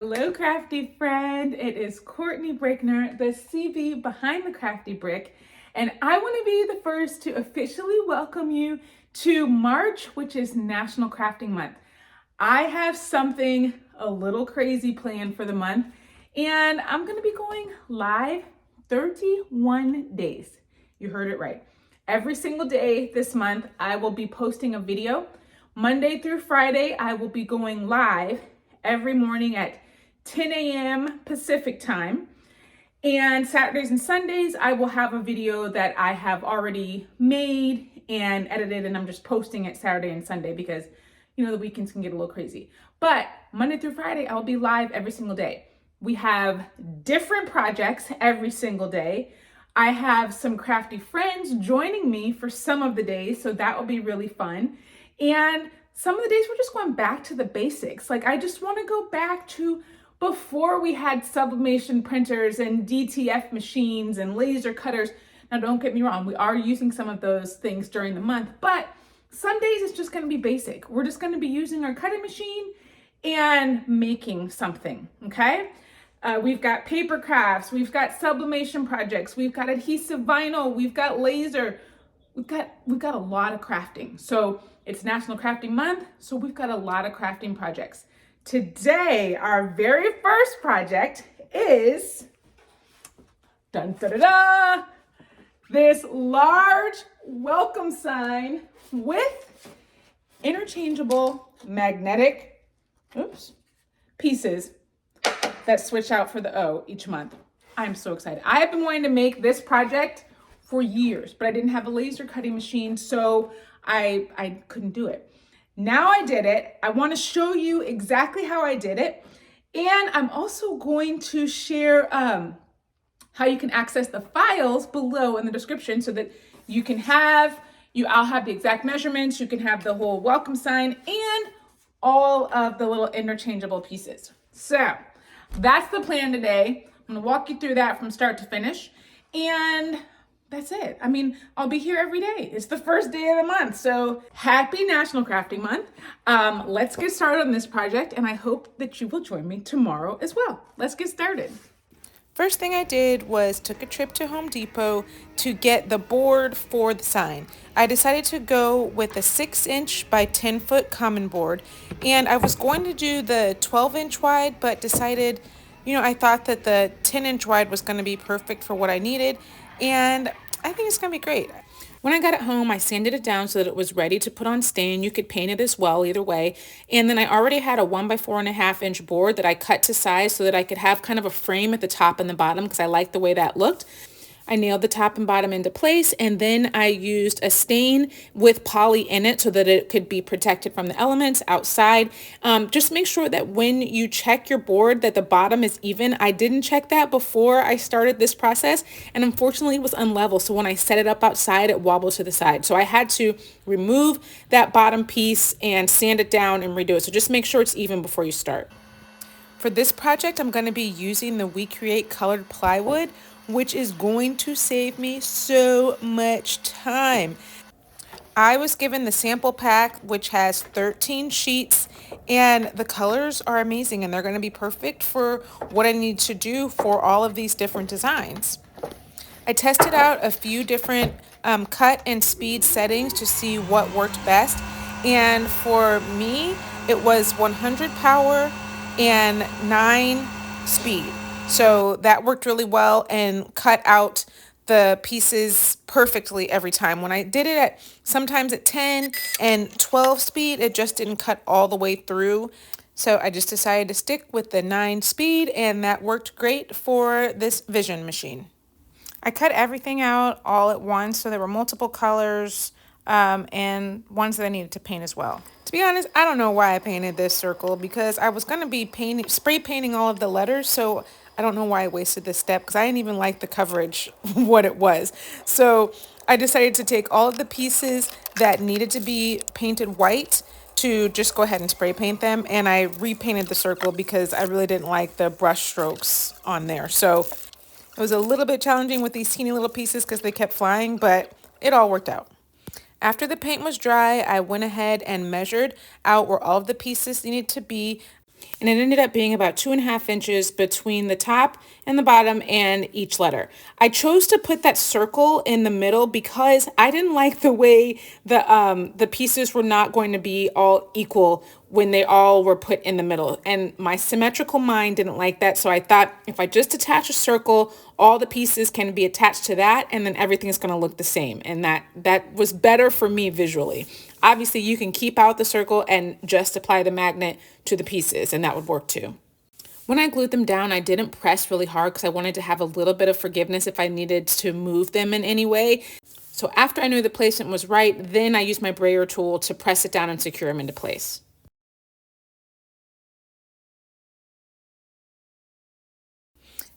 Hello, crafty friend. It is Courtney Brickner, the CV behind the Crafty Brick, and I want to be the first to officially welcome you to March, which is National Crafting Month. I have something a little crazy planned for the month, and I'm going to be going live 31 days. You heard it right. Every single day this month, I will be posting a video. Monday through Friday, I will be going live every morning at 10 a.m. Pacific time. And Saturdays and Sundays, I will have a video that I have already made and edited, and I'm just posting it Saturday and Sunday because, the weekends can get a little crazy. But Monday through Friday, I'll be live every single day. We have different projects every single day. I have some crafty friends joining me for some of the days, so that will be really fun. And some of the days we're just going back to the basics. Like, I just want to go back to before we had sublimation printers and DTF machines and laser cutters. Now, don't get me wrong, we are using some of those things during the month, but some days it's just going to be basic. We're just going to be using our cutting machine and making something, okay? We've got paper crafts, we've got sublimation projects, we've got adhesive vinyl, we've got laser, we've got a lot of crafting. So it's National Crafting Month, so we've got a lot of crafting projects. Today, our very first project is, dun, da, da, da, this large welcome sign with interchangeable magnetic pieces that switch out for the O each month. I'm so excited. I have been wanting to make this project for years, but I didn't have a laser cutting machine, so I couldn't do it. Now I did it. I want to show you exactly how I did it. And I'm also going to share how you can access the files below in the description so that you can I'll have the exact measurements, you can have the whole welcome sign and all of the little interchangeable pieces. So that's the plan today. I'm going to walk you through that from start to finish. And that's it. I'll be here every day. It's the first day of the month. So happy National Crafting Month. Let's get started on this project, and I hope that you will join me tomorrow as well. Let's get started. First thing I did was took a trip to Home Depot to get the board for the sign. I decided to go with a 6-inch by 10-foot common board, and I was going to do the 12-inch wide, but decided, I thought that the 10-inch wide was going to be perfect for what I needed, and I think it's going to be great. When I got it home, I sanded it down so that it was ready to put on stain. You could paint it as well, either way. And then I already had a 1 by 4.5-inch board that I cut to size so that I could have kind of a frame at the top and the bottom because I liked the way that looked. I nailed the top and bottom into place, and then I used a stain with poly in it so that it could be protected from the elements outside. Just make sure that when you check your board that the bottom is even. I didn't check that before I started this process, and unfortunately it was unlevel, so when I set it up outside it wobbled to the side. So I had to remove that bottom piece and sand it down and redo it. So just make sure it's even before you start. For this project, I'm going to be using the We Create colored plywood, which is going to save me so much time. I was given the sample pack, which has 13 sheets, and the colors are amazing, and they're going to be perfect for what I need to do for all of these different designs. I tested out a few different cut and speed settings to see what worked best, and for me, it was 100 power and 9 speed. So that worked really well and cut out the pieces perfectly every time. When I did it sometimes at 10 and 12 speed, it just didn't cut all the way through. So I just decided to stick with the 9 speed, and that worked great for this Vision machine. I cut everything out all at once, so there were multiple colors and ones that I needed to paint as well. To be honest, I don't know why I painted this circle because I was going to be spray painting all of the letters, so I don't know why I wasted this step because I didn't even like the coverage, what it was. So I decided to take all of the pieces that needed to be painted white to just go ahead and spray paint them, and I repainted the circle because I really didn't like the brush strokes on there. So it was a little bit challenging with these teeny little pieces because they kept flying, but it all worked out. After the paint was dry, I went ahead and measured out where all of the pieces needed to be. And it ended up being about 2.5 inches between the top and the bottom and each letter. I chose to put that circle in the middle because I didn't like the way the pieces were not going to be all equal when they all were put in the middle. And my symmetrical mind didn't like that. So I thought if I just attach a circle, all the pieces can be attached to that and then everything's going to look the same. And that was better for me visually. Obviously, you can keep out the circle and just apply the magnet to the pieces, and that would work too. When I glued them down, I didn't press really hard because I wanted to have a little bit of forgiveness if I needed to move them in any way. So after I knew the placement was right, then I used my brayer tool to press it down and secure them into place.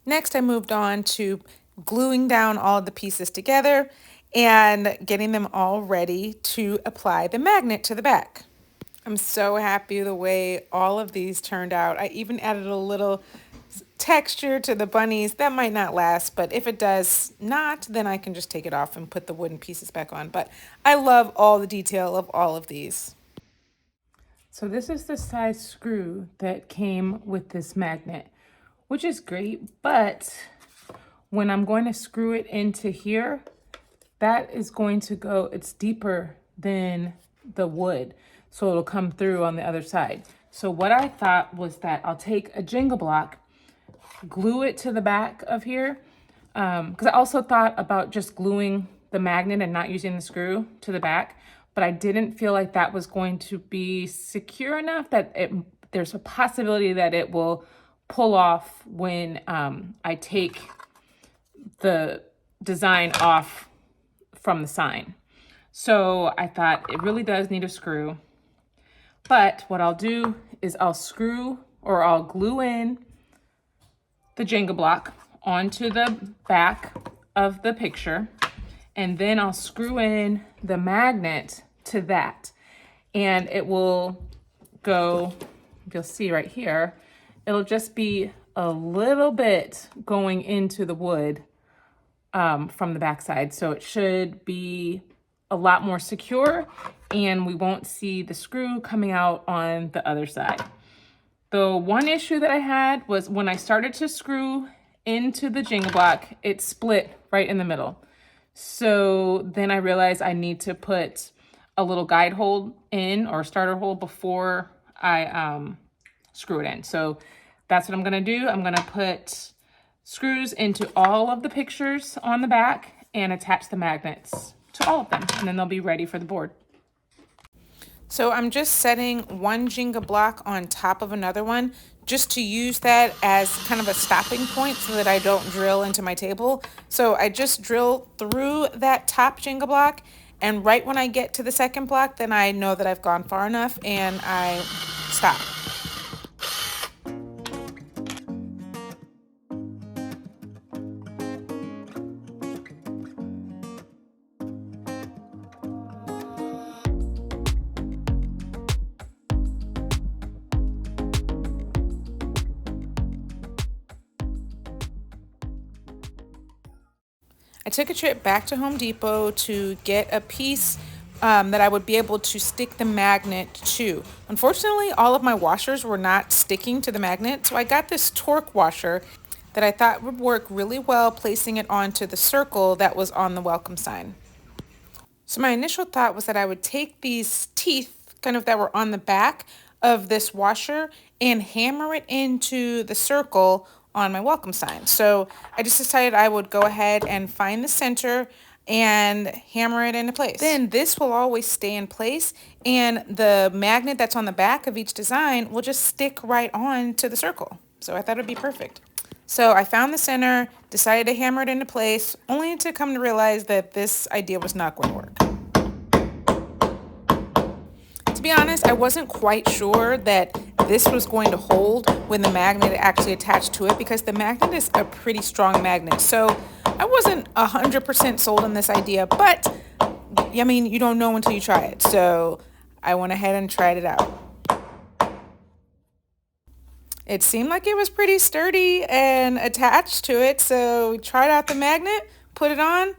Next, I moved on to gluing down all of the pieces together and getting them all ready to apply the magnet to the back. I'm so happy the way all of these turned out. I even added a little texture to the bunnies. That might not last, but if it does not, then I can just take it off and put the wooden pieces back on. But I love all the detail of all of these. So this is the size screw that came with this magnet, which is great, but when I'm going to screw it into here, that is going to go, it's deeper than the wood, so it'll come through on the other side. So what I thought was that I'll take a Jenga block, glue it to the back of here, because I also thought about just gluing the magnet and not using the screw to the back, but I didn't feel like that was going to be secure enough that there's a possibility that it will pull off when I take the design off from the sign. So I thought it really does need a screw. But what I'll do is I'll glue in the Jenga block onto the back of the picture, and then I'll screw in the magnet to that. And it will go, you'll see right here, it'll just be a little bit going into the wood from the backside. So it should be a lot more secure and we won't see the screw coming out on the other side. The one issue that I had was when I started to screw into the Jenga block, it split right in the middle. So then I realized I need to put a little guide hole in or starter hole before I screw it in. So that's what I'm gonna do. I'm gonna put screws into all of the pictures on the back and attach the magnets to all of them, and then they'll be ready for the board. So I'm just setting one Jenga block on top of another one just to use that as kind of a stopping point so that I don't drill into my table. So I just drill through that top Jenga block, and right when I get to the second block, then I know that I've gone far enough and I stop. I took a trip back to Home Depot to get a piece that I would be able to stick the magnet to. Unfortunately, all of my washers were not sticking to the magnet, so I got this torque washer that I thought would work really well placing it onto the circle that was on the welcome sign. So my initial thought was that I would take these teeth kind of that were on the back of this washer and hammer it into the circle on my welcome sign. So I just decided I would go ahead and find the center and hammer it into place. Then this will always stay in place and the magnet that's on the back of each design will just stick right on to the circle. So I thought it would be perfect. So I found the center, decided to hammer it into place, only to come to realize that this idea was not going to work. To be honest, I wasn't quite sure that this was going to hold when the magnet actually attached to it because the magnet is a pretty strong magnet. So I wasn't 100% sold on this idea, but I mean, you don't know until you try it. So I went ahead and tried it out. It seemed like it was pretty sturdy and attached to it. So we tried out the magnet, put it on,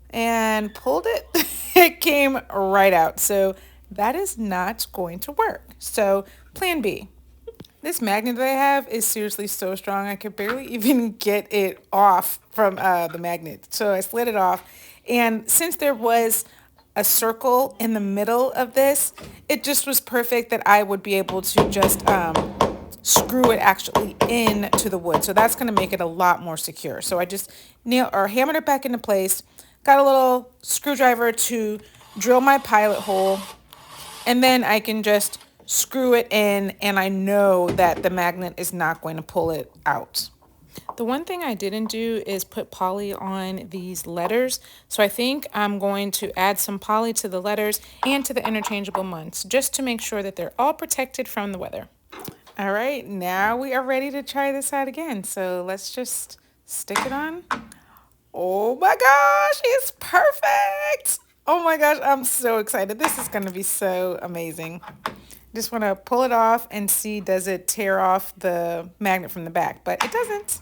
and pulled it. It came right out. So that is not going to work. So plan B. This magnet that I have is seriously so strong. I could barely even get it off from the magnet. So I slid it off. And since there was a circle in the middle of this, it just was perfect that I would be able to just screw it actually into the wood. So that's going to make it a lot more secure. So I just hammered it back into place, got a little screwdriver to drill my pilot hole, and then I can just screw it in, and I know that the magnet is not going to pull it out. The one thing I didn't do is put poly on these letters, so I think I'm going to add some poly to the letters and to the interchangeable months just to make sure that they're all protected from the weather. All right, now we are ready to try this out again. So let's just stick it on. Oh my gosh, it's perfect. Oh my gosh, I'm so excited. This is going to be so amazing. Just want to pull it off and see, does it tear off the magnet from the back? But it doesn't.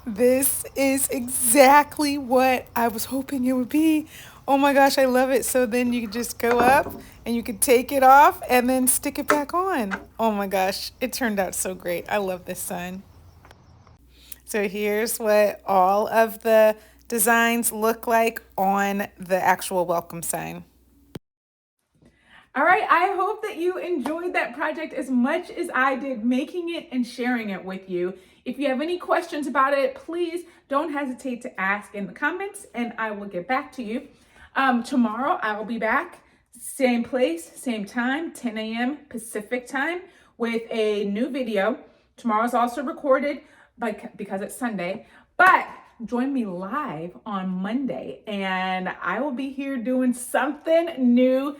This is exactly what I was hoping it would be. Oh my gosh, I love it. So then you can just go up and you can take it off and then stick it back on. Oh my gosh, it turned out so great. I love this sign. So here's what all of the designs look like on the actual welcome sign. All right, I hope that you enjoyed that project as much as I did making it and sharing it with you. If you have any questions about it, please don't hesitate to ask in the comments and I will get back to you. Tomorrow I will be back, same place, same time, 10 a.m. Pacific time with a new video. Tomorrow's also recorded because it's Sunday, but join me live on Monday and I will be here doing something new.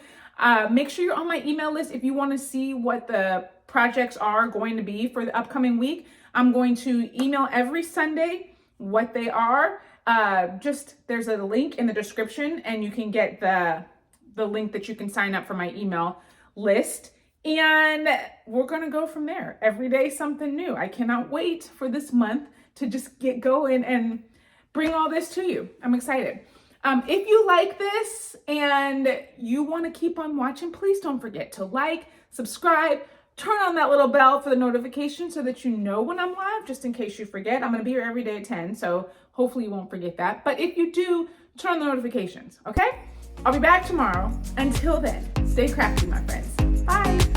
Make sure you're on my email list if you want to see what the projects are going to be for the upcoming week. I'm going to email every Sunday what they are. There's a link in the description and you can get the link that you can sign up for my email list. And we're going to go from there. Every day, something new. I cannot wait for this month to just get going and bring all this to you. I'm excited. If you like this and you want to keep on watching, please don't forget to like, subscribe, turn on that little bell for the notification so that you know when I'm live, just in case you forget. I'm going to be here every day at 10, so hopefully you won't forget that. But if you do, turn on the notifications, okay? I'll be back tomorrow. Until then, stay crafty, my friends. Bye.